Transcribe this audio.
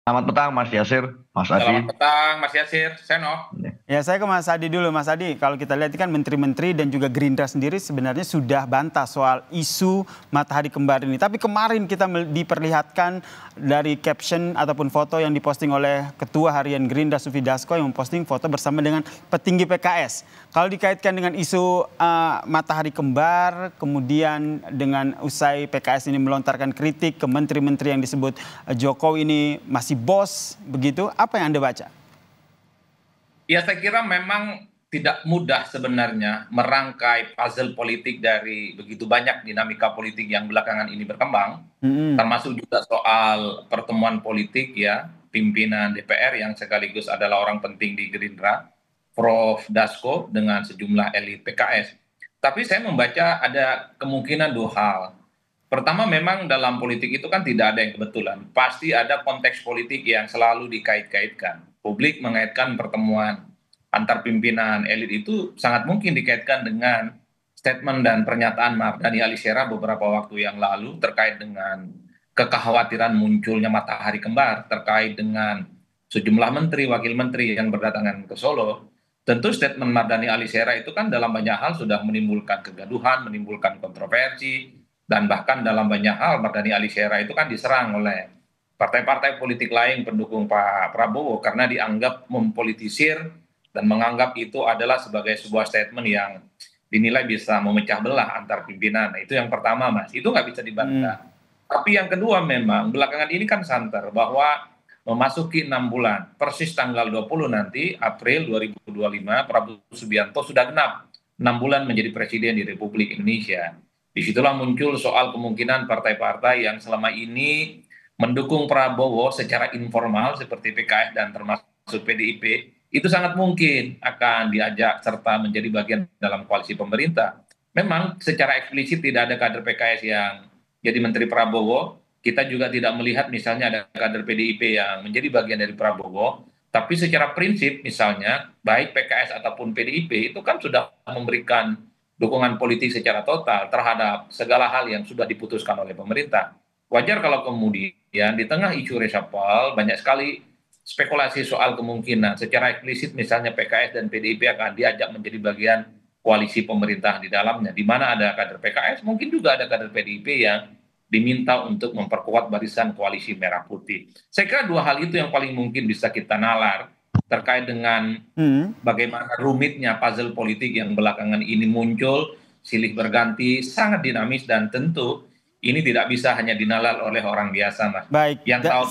Selamat petang Mas Yasir, Mas Selamat Adi. petang, Mas Yasir. Seno. Ya, saya ke Mas Adi dulu. Mas Adi, kalau kita lihat kan menteri-menteri dan juga Gerindra sendiri sebenarnya sudah bantah soal isu matahari kembar ini. Tapi kemarin kita diperlihatkan dari caption ataupun foto yang diposting oleh Ketua Harian Gerindra Sufi Dasko yang memposting foto bersama dengan petinggi PKS. Kalau dikaitkan dengan isu matahari kembar, kemudian dengan usai PKS ini melontarkan kritik ke menteri-menteri yang disebut Jokowi ini masih bos, begitu, apa yang Anda baca? Ya, saya kira memang tidak mudah sebenarnya merangkai puzzle politik dari begitu banyak dinamika politik yang belakangan ini berkembang, Mm-mm. termasuk juga soal pertemuan politik ya, pimpinan DPR yang sekaligus adalah orang penting di Gerindra, Prof. Dasko dengan sejumlah elit PKS. Tapi saya membaca ada kemungkinan dua hal. Pertama, memang dalam politik itu kan tidak ada yang kebetulan. Pasti ada konteks politik yang selalu dikait-kaitkan. Publik mengaitkan pertemuan antar pimpinan elit itu sangat mungkin dikaitkan dengan statement dan pernyataan Mardhani Alisera beberapa waktu yang lalu terkait dengan kekhawatiran munculnya matahari kembar terkait dengan sejumlah menteri, wakil menteri yang berdatangan ke Solo. Tentu statement Mardhani Alisera itu kan dalam banyak hal sudah menimbulkan kegaduhan, menimbulkan kontroversi, dan bahkan dalam banyak hal Mardhani Alisera itu kan diserang oleh partai-partai politik lain pendukung Pak Prabowo karena dianggap mempolitisir dan menganggap itu adalah sebagai sebuah statement yang dinilai bisa memecah belah antar pimpinan. Nah, itu yang pertama, Mas. Itu nggak bisa Mm. dibantah. Tapi yang kedua memang belakangan ini kan santer bahwa memasuki 6 bulan, persis tanggal 20 nanti, April 2025, Prabowo Subianto sudah genap 6 bulan menjadi presiden di Republik Indonesia. Disitulah muncul soal kemungkinan partai-partai yang selama ini mendukung Prabowo secara informal seperti PKS dan termasuk PDIP, itu sangat mungkin akan diajak serta menjadi bagian dalam koalisi pemerintah. Memang secara eksplisit tidak ada kader PKS yang jadi Menteri Prabowo, kita juga tidak melihat misalnya ada kader PDIP yang menjadi bagian dari Prabowo, tapi secara prinsip misalnya baik PKS ataupun PDIP itu kan sudah memberikan dukungan politik secara total terhadap segala hal yang sudah diputuskan oleh pemerintah. Wajar kalau kemudian di tengah isu reshuffle banyak sekali spekulasi soal kemungkinan secara eksplisit misalnya PKS dan PDIP akan diajak menjadi bagian koalisi pemerintahan di dalamnya, di mana ada kader PKS, mungkin juga ada kader PDIP yang diminta untuk memperkuat barisan koalisi merah putih. Saya kira dua hal itu yang paling mungkin bisa kita nalar terkait dengan Mm. bagaimana rumitnya puzzle politik yang belakangan ini muncul, silih berganti, sangat dinamis dan tentu ini tidak bisa hanya dinalar oleh orang biasa, Mas. Baik. Yang tahu